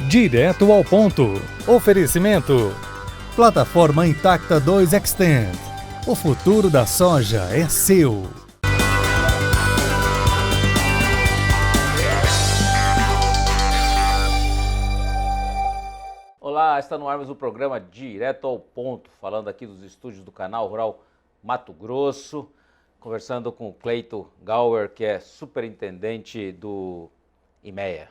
Direto ao ponto. Oferecimento. Plataforma Intacta 2 Extend. O futuro da soja é seu. Olá, está no ar mais o programa Direto ao Ponto, falando aqui dos estúdios do Canal Rural Mato Grosso, conversando com o Cleito Gauer, que é superintendente do IMEA.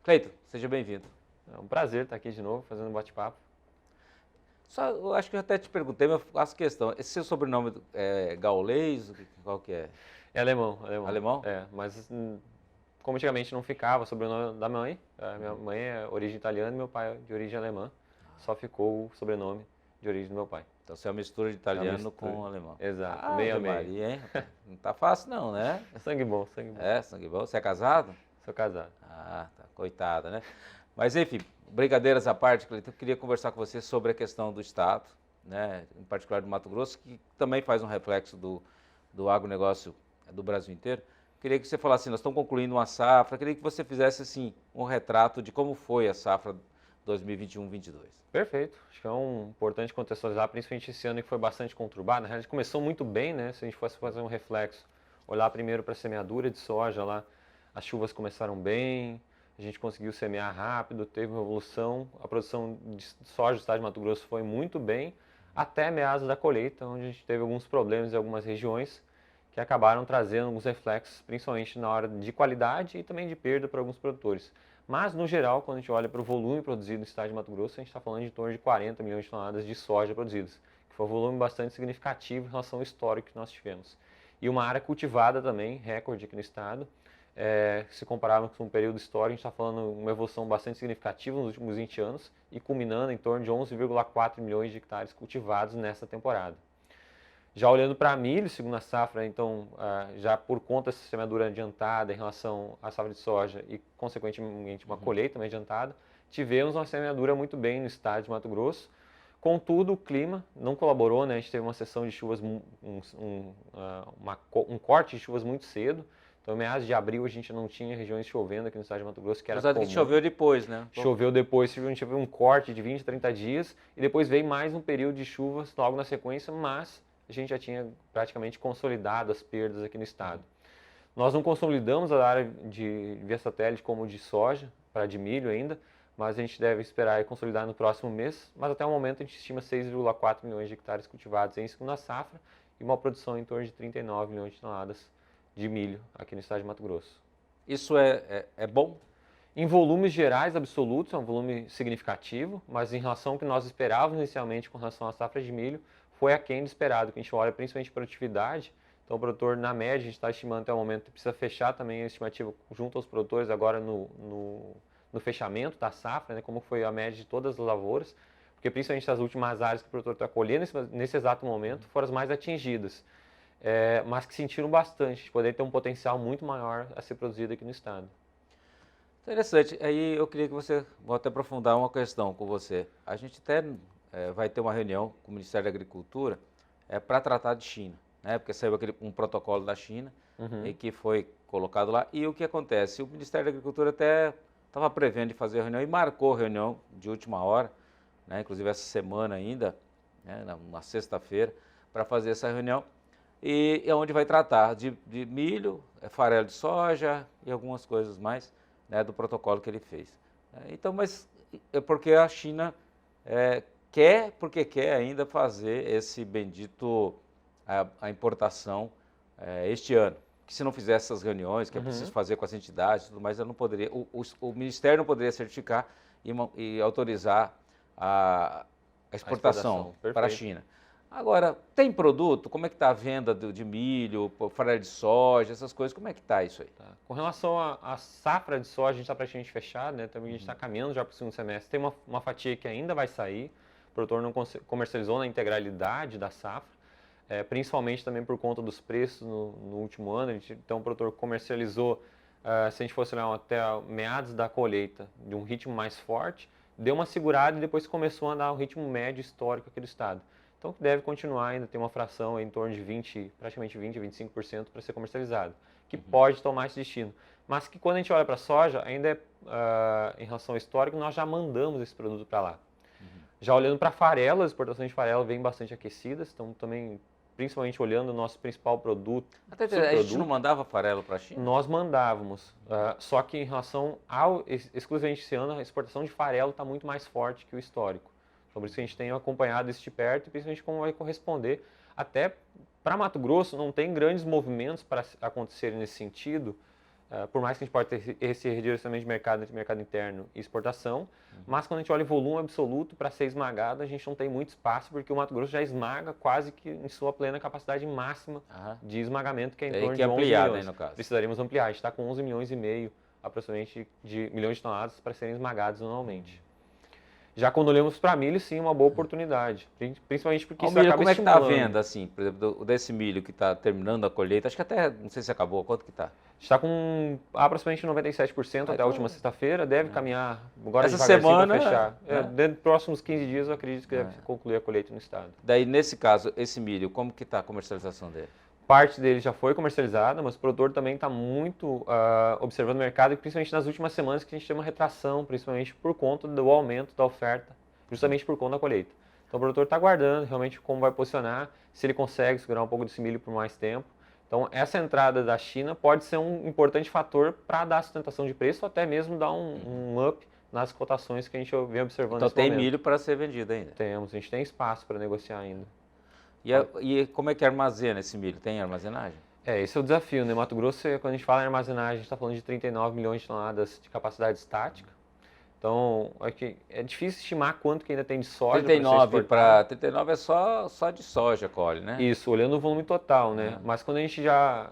Cleito, seja bem-vindo. É um prazer estar aqui de novo, fazendo um bate-papo. Só, eu acho que eu até te perguntei, mas eu faço questão. Esse seu sobrenome é gaulês? Qual que é? É alemão. Alemão? É, mas como antigamente não ficava o sobrenome da mãe, a minha mãe é de origem italiana e meu pai é de origem alemã, só ficou o sobrenome de origem do meu pai. Então você é uma mistura de italiano com alemão. Exato, meio a meio. Maria, hein? Não tá fácil não, né? Sangue bom, sangue bom. É, sangue bom. Você é casado? Sou casado. Ah, tá, coitada, né? Mas enfim, brincadeiras à parte, Cleiton, eu queria conversar com você sobre a questão do Estado, né, em particular do Mato Grosso, que também faz um reflexo do agronegócio do Brasil inteiro. Queria que você falasse, nós estamos concluindo uma safra, queria que você fizesse assim, um retrato de como foi a safra 2021-22. Perfeito, acho que é importante contextualizar, principalmente esse ano que foi bastante conturbado. Na realidade começou muito bem, né? Se a gente fosse fazer um reflexo, olhar primeiro para a semeadura de soja lá, as chuvas começaram bem, a gente conseguiu semear rápido, teve uma evolução, a produção de soja do estado de Mato Grosso foi muito bem, até meados da colheita, onde a gente teve alguns problemas em algumas regiões que acabaram trazendo alguns reflexos, principalmente na hora de qualidade e também de perda para alguns produtores. Mas, no geral, quando a gente olha para o volume produzido no estado de Mato Grosso, a gente está falando de em torno de 40 milhões de toneladas de soja produzidas, que foi um volume bastante significativo em relação ao histórico que nós tivemos. E uma área cultivada também, recorde aqui no estado. Se compararmos com um período histórico, a gente está falando de uma evolução bastante significativa nos últimos 20 anos e culminando em torno de 11,4 milhões de hectares cultivados nessa temporada. Já olhando para milho, segunda safra, então, já por conta dessa semeadura adiantada em relação à safra de soja e, consequentemente, uma colheita também adiantada, tivemos uma semeadura muito bem no estado de Mato Grosso. Contudo, o clima não colaborou, né? A gente teve uma sessão de chuvas, um corte de chuvas muito cedo. Então, em meados de abril, a gente não tinha regiões chovendo aqui no estado de Mato Grosso, que era comum. Que choveu depois, né? Choveu depois, a gente teve um corte de 20, 30 dias, e depois veio mais um período de chuvas logo na sequência, mas a gente já tinha praticamente consolidado as perdas aqui no estado. Nós não consolidamos a área de via satélite como de soja, para de milho ainda, mas a gente deve esperar e consolidar no próximo mês, mas até o momento a gente estima 6,4 milhões de hectares cultivados em segunda safra e uma produção em torno de 39 milhões de toneladas de milho aqui no estado de Mato Grosso. Isso é bom? Em volumes gerais absolutos, é um volume significativo, mas em relação ao que nós esperávamos inicialmente com relação à safra de milho, foi aquém do esperado, que a gente olha principalmente produtividade. Então o produtor, na média, a gente está estimando até o momento, precisa fechar também a estimativa junto aos produtores agora no fechamento da safra, né, como foi a média de todas as lavouras, porque principalmente as últimas áreas que o produtor está colhendo nesse exato momento foram as mais atingidas. Mas que sentiram bastante, de poder ter um potencial muito maior a ser produzido aqui no estado. Interessante. Aí eu queria que você, vou até aprofundar uma questão com você. A gente até vai ter uma reunião com o Ministério da Agricultura para tratar de China, né? Porque saiu um protocolo da China e que foi colocado lá. E o que acontece? O Ministério da Agricultura até estava prevendo de fazer a reunião e marcou a reunião de última hora, né? Inclusive essa semana ainda, né? Na sexta-feira, para fazer essa reunião. E é onde vai tratar de milho, farelo de soja e algumas coisas mais, né, do protocolo que ele fez. Então, mas é porque a China quer ainda fazer esse bendito, a importação este ano. Que se não fizesse essas reuniões, que é preciso fazer com as entidades e tudo mais, eu não poderia, o Ministério não poderia certificar e autorizar a exportação para a China. Agora, tem produto? Como é que está a venda de milho, farelo de soja, essas coisas? Como é que está isso aí? Tá. Com relação à safra de soja, a gente está praticamente fechado, né? Também a gente está caminhando já para o segundo semestre. Tem uma fatia que ainda vai sair, o produtor não comercializou na integralidade da safra, principalmente também por conta dos preços no último ano. Então o produtor comercializou, se a gente fosse olhar até meados da colheita, de um ritmo mais forte, deu uma segurada e depois começou a andar um ritmo médio histórico aqui do estado. Então, deve continuar ainda, tem uma fração em torno de praticamente 20% a 25% para ser comercializado, que pode tomar esse destino. mas que quando a gente olha para a soja, ainda em relação ao histórico, nós já mandamos esse produto para lá. Já olhando para farelo, as exportações de farelo vêm bastante aquecidas, então também, principalmente olhando o nosso principal produto. Até a gente não mandava farelo para a China? Nós mandávamos, só que em relação ao, exclusivamente esse ano, a exportação de farelo está muito mais forte que o histórico. Então por isso que a gente tem acompanhado isso de perto e principalmente como vai corresponder. Até para Mato Grosso não tem grandes movimentos para acontecerem nesse sentido, por mais que a gente possa ter esse redirecionamento de mercado entre mercado interno e exportação, mas quando a gente olha em volume absoluto para ser esmagado, a gente não tem muito espaço, porque o Mato Grosso já esmaga quase que em sua plena capacidade máxima de esmagamento, que é em torno de 11 milhões. No caso. Precisaríamos ampliar, a gente está com 11 milhões e meio, aproximadamente, de milhões de toneladas para serem esmagados anualmente. Já quando olhamos para milho, sim, uma boa oportunidade, principalmente porque isso acaba como é que está a estimulando. venda, assim, por exemplo, desse milho que está terminando a colheita? Acho que até, não sei se acabou, quanto que está? Está com aproximadamente 97% até a última sexta-feira, deve caminhar agora essa devagarzinho semana, para fechar. né? Dentro dos próximos 15 dias, eu acredito que deve concluir a colheita no estado. Daí, nesse caso, esse milho, como que está a comercialização dele? Parte dele já foi comercializada, mas o produtor também está muito observando o mercado, e principalmente nas últimas semanas que a gente tem uma retração, principalmente por conta do aumento da oferta, justamente por conta da colheita. Então o produtor está aguardando realmente como vai posicionar, se ele consegue segurar um pouco desse milho por mais tempo. Então essa entrada da China pode ser um importante fator para dar sustentação de preço, ou até mesmo dar um up nas cotações que a gente vem observando Então nesse tem momento. milho para ser vendido ainda? Temos, a gente tem espaço para negociar ainda. E como é que armazena esse milho? Tem armazenagem? Esse é o desafio, né? Mato Grosso, quando a gente fala em armazenagem, a gente está falando de 39 milhões de toneladas de capacidade estática. Então, é difícil estimar quanto que ainda tem de soja. 39 é só de soja, colhe, né? Isso, olhando o volume total, né? Mas quando a gente já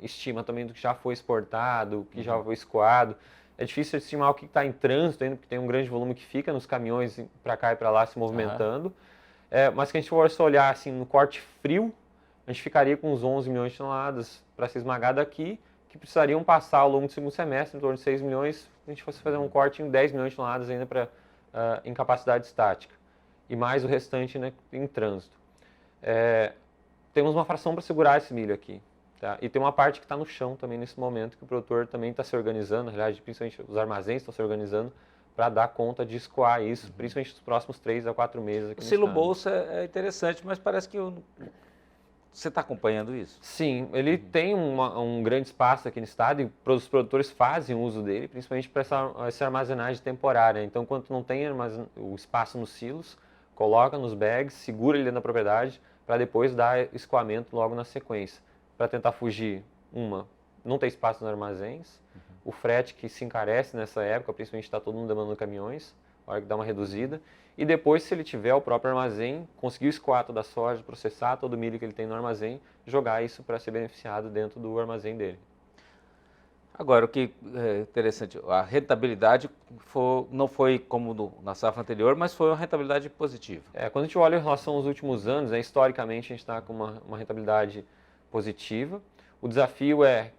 estima também do que já foi exportado, o que já foi escoado, é difícil estimar o que está em trânsito ainda, porque tem um grande volume que fica nos caminhões para cá e para lá se movimentando. Mas que a gente for só olhar assim, no corte frio, a gente ficaria com uns 11 milhões de toneladas para ser esmagado aqui, que precisariam passar ao longo do segundo semestre, em torno de 6 milhões, se a gente fosse fazer um corte em 10 milhões de toneladas ainda em capacidade estática, e mais o restante, né, em trânsito. Temos uma fração para segurar esse milho aqui, tá? E tem uma parte que está no chão também nesse momento, que o produtor também está se organizando, na realidade, principalmente os armazéns estão se organizando, para dar conta de escoar isso, principalmente nos próximos 3 a 4 meses aqui no silo estado. bolsa é interessante, mas parece que você está acompanhando isso? Sim, ele tem um grande espaço aqui no estado e os produtores fazem uso dele, principalmente para essa armazenagem temporária. Então, quando não tem o espaço nos silos, coloca nos bags, segura ele dentro da propriedade para depois dar escoamento logo na sequência. Para tentar fugir, não ter espaço nos armazéns, o frete que se encarece nessa época, principalmente está todo mundo demandando caminhões, a hora que dá uma reduzida. E depois, se ele tiver o próprio armazém, conseguir escoar toda a soja, processar todo o milho que ele tem no armazém, jogar isso para ser beneficiado dentro do armazém dele. Agora, o que é interessante, a rentabilidade não foi como na safra anterior, mas foi uma rentabilidade positiva. Quando a gente olha em relação aos últimos anos, historicamente a gente está com uma rentabilidade positiva. O desafio é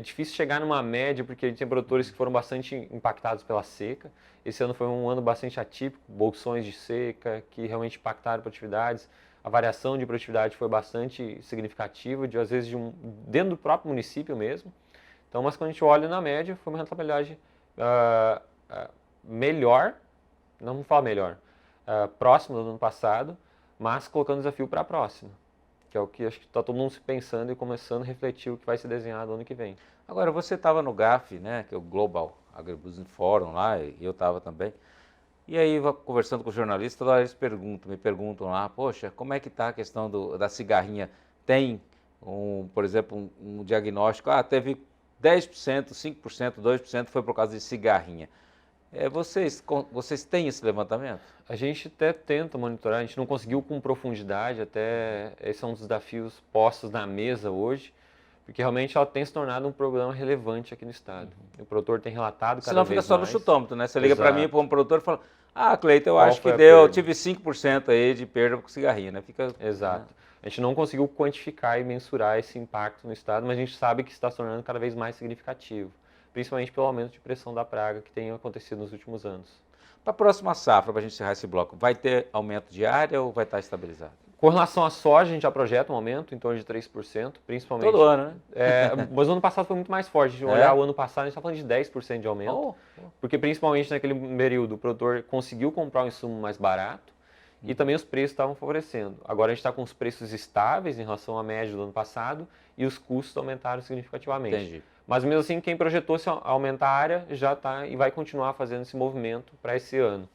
difícil chegar numa média, porque a gente tem produtores que foram bastante impactados pela seca. Esse ano foi um ano bastante atípico, bolsões de seca que realmente impactaram produtividades. A variação de produtividade foi bastante significativa, às vezes dentro do próprio município mesmo. Então, mas quando a gente olha na média, foi uma rentabilidade melhor, não vamos falar melhor, próxima do ano passado, mas colocando desafio para a próxima, que é o que acho que está todo mundo pensando e começando a refletir o que vai ser desenhado ano que vem. Agora, você estava no GAF, né, que é o Global Agribusiness Forum lá, e eu estava também. E aí, conversando com os jornalistas, toda hora eles me perguntam lá, poxa, como é que está a questão da cigarrinha? Tem, por exemplo, um diagnóstico, teve 10%, 5%, 2% foi por causa de cigarrinha. Vocês têm esse levantamento? A gente até tenta monitorar, a gente não conseguiu com profundidade, até esse é um dos desafios postos na mesa hoje, porque realmente ela tem se tornado um problema relevante aqui no estado. O produtor tem relatado cada vez mais. Senão fica só no chutômetro, né? Você liga para mim, para um produtor e fala, Cleiton, eu acho que tive 5% aí de perda com cigarrinha, né? Exato. A gente não conseguiu quantificar e mensurar esse impacto no estado, mas a gente sabe que está se tornando cada vez mais significativo, principalmente pelo aumento de pressão da praga que tem acontecido nos últimos anos. Para a próxima safra, para a gente encerrar esse bloco, vai ter aumento de área ou vai estar estabilizado? Com relação à soja, a gente já projeta um aumento em torno de 3%, principalmente. Todo ano, né? Mas o ano passado foi muito mais forte. Se a gente olhar o ano passado, a gente está falando de 10% de aumento. Porque principalmente naquele período o produtor conseguiu comprar um insumo mais barato e também os preços estavam favorecendo. Agora a gente está com os preços estáveis em relação à média do ano passado e os custos aumentaram significativamente. Entendi. Mas mesmo assim, quem projetou se aumentar a área já está e vai continuar fazendo esse movimento para esse ano.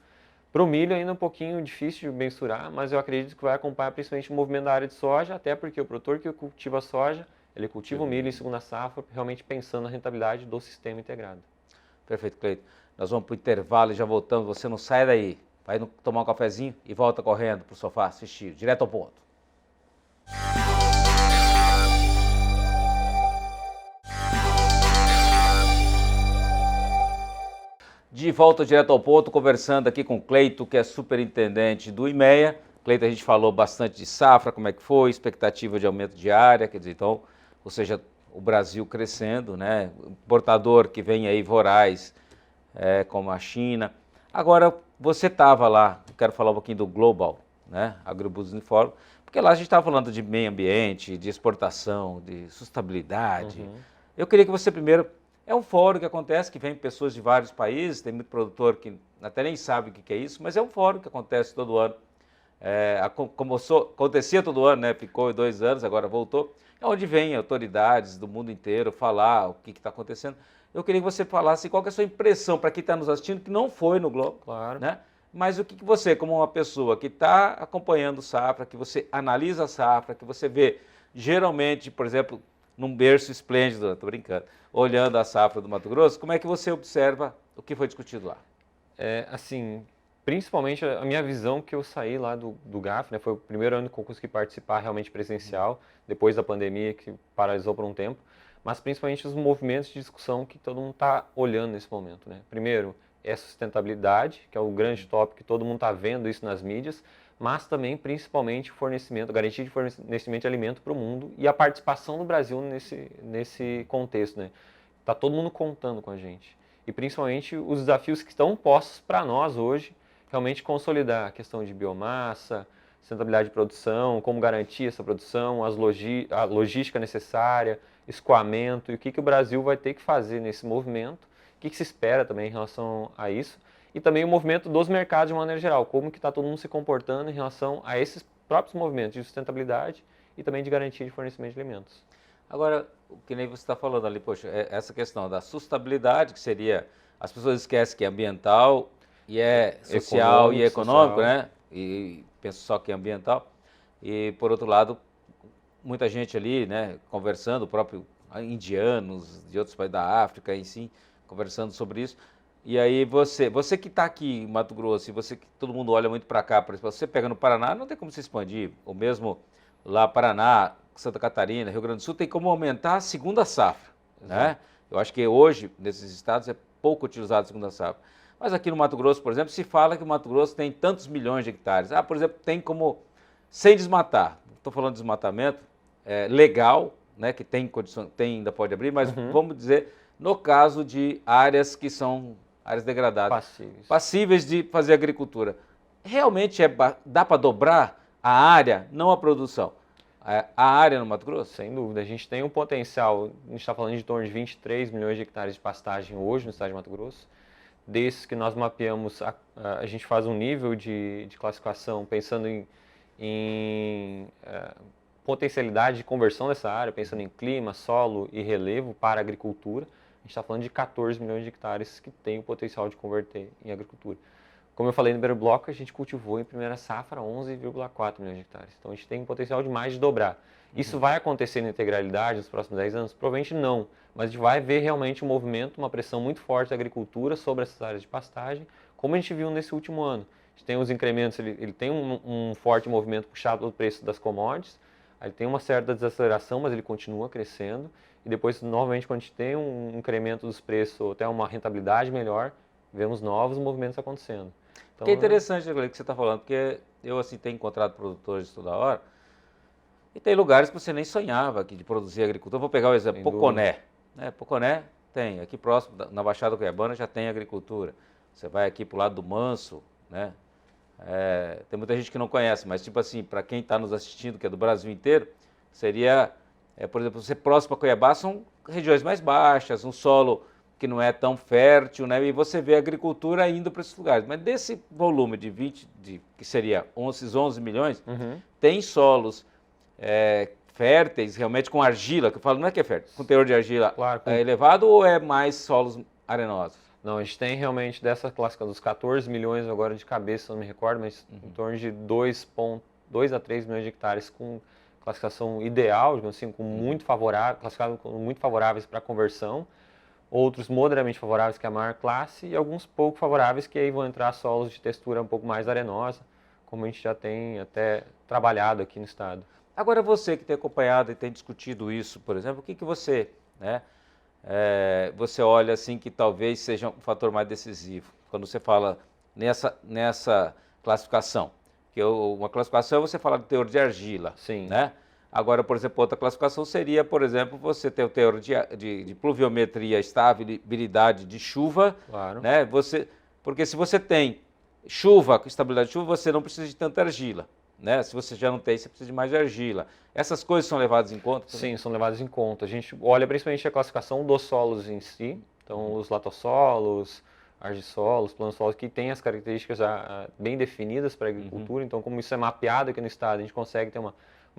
Para o milho ainda é um pouquinho difícil de mensurar, mas eu acredito que vai acompanhar principalmente o movimento da área de soja, até porque o produtor que cultiva a soja, ele cultiva o milho em segunda safra, realmente pensando na rentabilidade do sistema integrado. Perfeito, Cleiton. Nós vamos para o intervalo e já voltamos. Você não sai daí. Vai tomar um cafezinho e volta correndo para o sofá assistir, direto ao ponto. De volta direto ao ponto, conversando aqui com o Cleiton, que é superintendente do IMEA. Cleiton, a gente falou bastante de safra, como é que foi, expectativa de aumento de área, quer dizer, então, ou seja, o Brasil crescendo, né? Importador que vem aí voraz, como a China. Agora, você estava lá, quero falar um pouquinho do Global, né? Agribusiness Forum, porque lá a gente estava falando de meio ambiente, de exportação, de sustentabilidade. Eu queria que você primeiro... É um fórum que acontece, que vem pessoas de vários países, tem muito produtor que até nem sabe o que é isso, mas é um fórum que acontece todo ano. Acontecia todo ano, né? Ficou 2 anos, agora voltou. É onde vem autoridades do mundo inteiro falar o que está acontecendo. Eu queria que você falasse qual que é a sua impressão para quem está nos assistindo, que não foi no Globo, claro, né? Mas o que você, como uma pessoa que está acompanhando safra, que você analisa a safra, que você vê geralmente, por exemplo, num berço esplêndido, estou brincando, olhando a safra do Mato Grosso, como é que você observa o que foi discutido lá? Assim, principalmente a minha visão que eu saí lá do GAF, né, foi o primeiro ano que eu consegui participar realmente presencial, depois da pandemia que paralisou por um tempo, mas principalmente os movimentos de discussão que todo mundo está olhando nesse momento, né? Primeiro, é a sustentabilidade, que é o grande tópico que todo mundo está vendo isso nas mídias, mas também, principalmente, garantia de fornecimento de alimento para o mundo e a participação do Brasil nesse contexto, né? Está todo mundo contando com a gente. E, principalmente, os desafios que estão postos para nós hoje, realmente consolidar a questão de biomassa, sustentabilidade de produção, como garantir essa produção, a logística necessária, escoamento, e o que o Brasil vai ter que fazer nesse movimento, o que se espera também em relação a isso, e também o movimento dos mercados de maneira geral, como que está todo mundo se comportando em relação a esses próprios movimentos de sustentabilidade e também de garantia de fornecimento de alimentos. Agora, o que nem você está falando ali, poxa, essa questão da sustentabilidade, que seria, as pessoas esquecem que é ambiental e é social e econômico, social, né? E pensam só que é ambiental. E, por outro lado, muita gente ali, né, conversando, próprio indianos de outros países da África, em si, conversando sobre isso. E aí você que está aqui em Mato Grosso, e você que todo mundo olha muito para cá, por exemplo, você pega no Paraná, não tem como se expandir, ou mesmo lá Paraná, Santa Catarina, Rio Grande do Sul, tem como aumentar a segunda safra, né? Eu acho que hoje, nesses estados, é pouco utilizado a segunda safra. Mas aqui no Mato Grosso, por exemplo, se fala que o Mato Grosso tem tantos milhões de hectares. Por exemplo, tem como, sem desmatar, estou falando de desmatamento legal, né, que tem condição, ainda pode abrir, mas vamos dizer, no caso de áreas que são áreas degradadas, passíveis de fazer agricultura. Realmente dá para dobrar a área, não a produção. A área no Mato Grosso? Sem dúvida, a gente tem um potencial, a gente está falando de em torno de 23 milhões de hectares de pastagem hoje no estado de Mato Grosso. Desses que nós mapeamos, a gente faz um nível de classificação pensando em potencialidade de conversão dessa área, pensando em clima, solo e relevo para a agricultura. A gente está falando de 14 milhões de hectares que tem o potencial de converter em agricultura. Como eu falei no primeiro bloco, a gente cultivou em primeira safra 11,4 milhões de hectares. Então a gente tem um potencial de mais de dobrar. Isso vai acontecer na integralidade nos próximos 10 anos? Provavelmente não, mas a gente vai ver realmente um movimento, uma pressão muito forte da agricultura sobre essas áreas de pastagem, como a gente viu nesse último ano. A gente tem os incrementos, ele tem um forte movimento puxado pelo preço das commodities, ele tem uma certa desaceleração, mas ele continua crescendo, e depois, novamente, quando a gente tem um incremento dos preços, até uma rentabilidade melhor, vemos novos movimentos acontecendo. Então, que é interessante o que você está falando, porque eu assim tenho encontrado produtores toda hora, e tem lugares que você nem sonhava aqui de produzir agricultura. Vou pegar o exemplo, Poconé. Poconé tem, aqui próximo, na Baixada do Cuiabana já tem agricultura. Você vai aqui para o lado do Manso, né? tem muita gente que não conhece, mas tipo assim, para quem está nos assistindo, que é do Brasil inteiro, seria, por exemplo, você próximo a Cuiabá, são regiões mais baixas, um solo que não é tão fértil, né? E você vê a agricultura indo para esses lugares. Mas desse volume de 20, que seria 11 milhões, tem solos férteis, realmente com argila, que eu falo, não é que é fértil, com teor de argila Claro, elevado ou é mais solos arenosos? Não, a gente tem realmente dessa classificação dos 14 milhões agora de cabeça, não me recordo, mas em torno de 2 a 3 milhões de hectares com classificação ideal, digamos assim, com muito favorável, classificado com muito favoráveis para conversão, outros moderadamente favoráveis, que é a maior classe, e alguns pouco favoráveis, que aí vão entrar solos de textura um pouco mais arenosa, como a gente já tem até trabalhado aqui no estado. Agora você que tem acompanhado e tem discutido isso, por exemplo, o que você, né, você olha assim que talvez seja um fator mais decisivo, quando você fala nessa classificação? Que uma classificação é você falar do teor de argila. Sim. Né? Agora, por exemplo, outra classificação seria, por exemplo, você ter o teor de pluviometria, estabilidade de chuva. Claro. Né? Porque se você tem chuva, com estabilidade de chuva, você não precisa de tanta argila. Né? Se você já não tem, você precisa de mais argila. Essas coisas são levadas em conta? Sim, são levadas em conta. A gente olha principalmente a classificação dos solos em si, então os latossolos, argissolos, planossolos, que têm as características já bem definidas para a agricultura. Então, como isso é mapeado aqui no estado, a gente consegue ter uma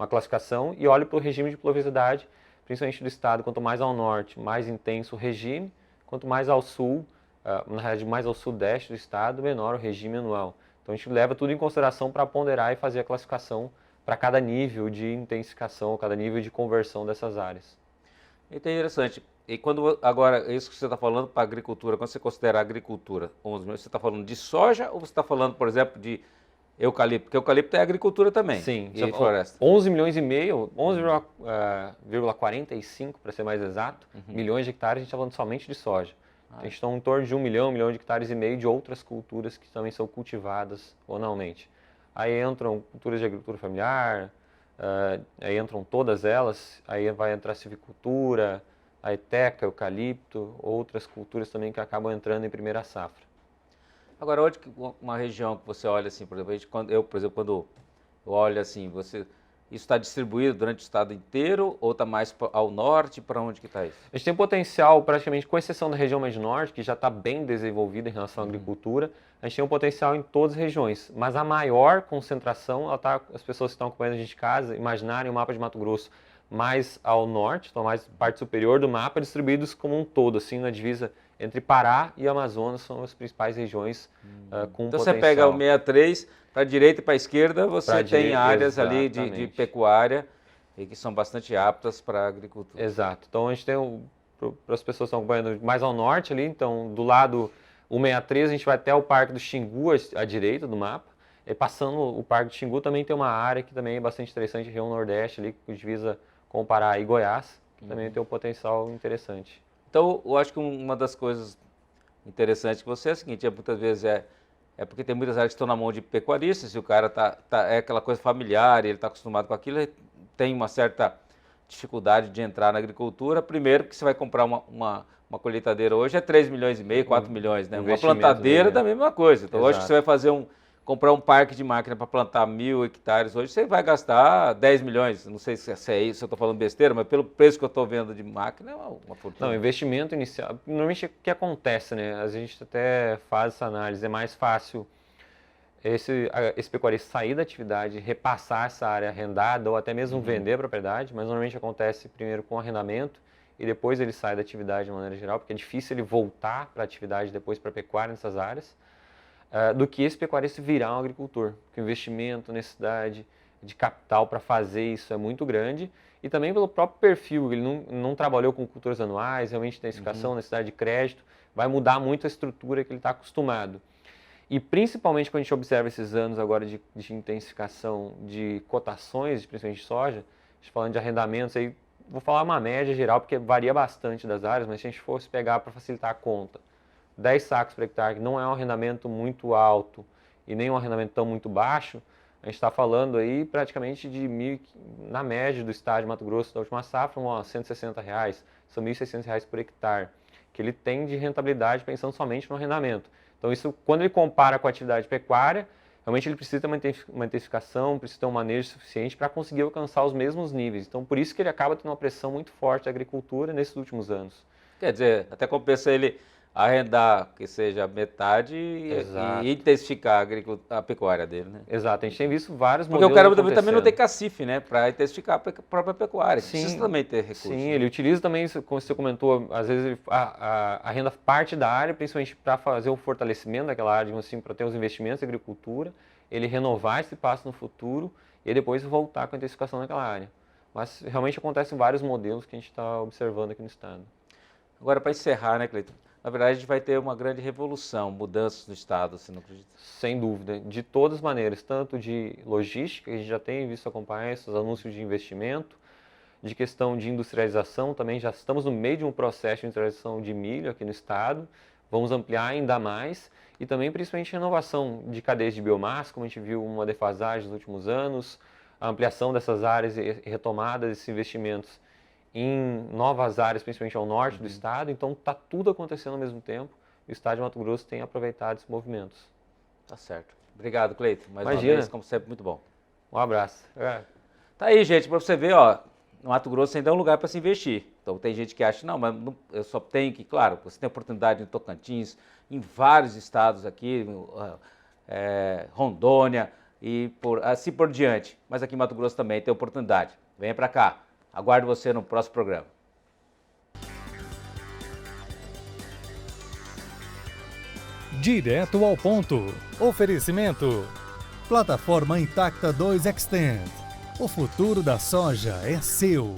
classificação e olha para o regime de pluviosidade, principalmente do estado. Quanto mais ao norte, mais intenso o regime, quanto mais ao sul, na realidade mais ao sudeste do estado, menor o regime anual. Então, a gente leva tudo em consideração para ponderar e fazer a classificação para cada nível de intensificação, cada nível de conversão dessas áreas. Interessante. E quando agora, isso que você está falando para a agricultura, quando você considera a agricultura, você está falando de soja ou você está falando, por exemplo, de eucalipto? Porque eucalipto é agricultura também. Sim. E floresta. 11 milhões e meio, 11,45 para ser mais exato, milhões de hectares, a gente está falando somente de soja. A gente está em torno de 1 milhão de hectares e meio de outras culturas que também são cultivadas anualmente. Aí entram culturas de agricultura familiar, aí entram todas elas, aí vai entrar a silvicultura, a eteca, eucalipto, outras culturas também que acabam entrando em primeira safra. Agora, onde uma região que você olha assim, por exemplo, quando eu olho assim, isso está distribuído durante o estado inteiro ou está mais ao norte? Para onde que está isso? A gente tem potencial, praticamente, com exceção da região mais norte, que já está bem desenvolvida em relação à agricultura, a gente tem um potencial em todas as regiões, mas a maior concentração, as pessoas que estão acompanhando a gente de casa, imaginarem o mapa de Mato Grosso mais ao norte, então mais parte superior do mapa, distribuídos como um todo, assim, na divisa entre Pará e Amazonas, são as principais regiões com então potencial. você pega o 63, para a direita e para a esquerda, você tem áreas ali de pecuária e que são bastante aptas para a agricultura. Exato. Então a gente tem, para as pessoas que estão acompanhando mais ao norte ali, então do lado 163 a gente vai até o Parque do Xingu, à direita do mapa. E passando o Parque do Xingu também tem uma área que também é bastante interessante, região nordeste ali, que divisa com o Pará e Goiás, que também tem um potencial interessante. Então, eu acho que uma das coisas interessantes que você é o seguinte, muitas vezes porque tem muitas áreas que estão na mão de pecuaristas e o cara é aquela coisa familiar, ele está acostumado com aquilo, ele tem uma certa dificuldade de entrar na agricultura. Primeiro, porque você vai comprar uma colheitadeira hoje é 3 milhões e meio, 4 milhões, né? Uma plantadeira da mesma coisa. Então, hoje que você vai comprar um parque de máquina para plantar 1.000 hectares, hoje você vai gastar 10 milhões. Não sei se é isso, se eu estou falando besteira, mas pelo preço que eu estou vendo de máquina é uma fortuna. Não, investimento inicial, normalmente o que acontece, né? A gente até faz essa análise, é mais fácil esse pecuarista sair da atividade, repassar essa área arrendada ou até mesmo vender a propriedade, mas normalmente acontece primeiro com arrendamento e depois ele sai da atividade de maneira geral, porque é difícil ele voltar para a atividade depois para a pecuária nessas áreas. Do que esse pecuarista virar um agricultor, porque o investimento, necessidade de capital para fazer isso é muito grande e também pelo próprio perfil, ele não trabalhou com culturas anuais, realmente intensificação, necessidade de crédito, vai mudar muito a estrutura que ele está acostumado. E principalmente quando a gente observa esses anos agora de intensificação de cotações, principalmente de soja, a gente falando de arrendamentos, aí vou falar uma média geral, porque varia bastante das áreas, mas se a gente fosse pegar para facilitar a conta, 10 sacos por hectare, que não é um arrendamento muito alto e nem um arrendamento tão muito baixo, a gente está falando aí praticamente de na média do estado de Mato Grosso da última safra, R$ 160, são R$ 1.600 por hectare, que ele tem de rentabilidade pensando somente no arrendamento. Então isso, quando ele compara com a atividade pecuária, realmente ele precisa ter uma intensificação, precisa ter um manejo suficiente para conseguir alcançar os mesmos níveis. Então, por isso que ele acaba tendo uma pressão muito forte da agricultura nesses últimos anos. Quer dizer, até compensa ele arrendar que seja metade e intensificar a pecuária dele, né? Exato, a gente tem visto vários modelos. Porque o cara também não tem cacife, né? Para intensificar a própria pecuária. Sim, precisa também ter recursos. Sim, ele utiliza também, como você comentou, às vezes ele arrenda parte da área, principalmente para fazer o fortalecimento daquela área, digamos assim, para ter os investimentos em agricultura, ele renovar esse passo no futuro e depois voltar com a intensificação daquela área. Mas realmente acontecem vários modelos que a gente está observando aqui no estado. Agora, para encerrar, né, Cleiton? Na verdade, a gente vai ter uma grande revolução, mudanças no estado, você não acredita? Sem dúvida, de todas as maneiras, tanto de logística, que a gente já tem visto acompanhar esses anúncios de investimento, de questão de industrialização, também já estamos no meio de um processo de industrialização de milho aqui no estado, vamos ampliar ainda mais, e também principalmente renovação de cadeias de biomassa, como a gente viu uma defasagem nos últimos anos, a ampliação dessas áreas e retomada desses investimentos em novas áreas, principalmente ao norte do estado, então está tudo acontecendo ao mesmo tempo e o estado de Mato Grosso tem aproveitado esses movimentos. Tá certo. Obrigado, Cleiton. Mais Imagina. uma vez, como sempre, muito bom. Um abraço. Tá aí, gente, para você ver, ó, no Mato Grosso ainda é um lugar para se investir. Então tem gente que acha, não, mas não, eu só tenho que, claro, você tem oportunidade em Tocantins, em vários estados aqui, Rondônia e assim por diante. Mas aqui em Mato Grosso também tem oportunidade. Venha para cá. Aguardo você no próximo programa. Direto ao ponto. Oferecimento. Plataforma Intacta 2 Extend. O futuro da soja é seu.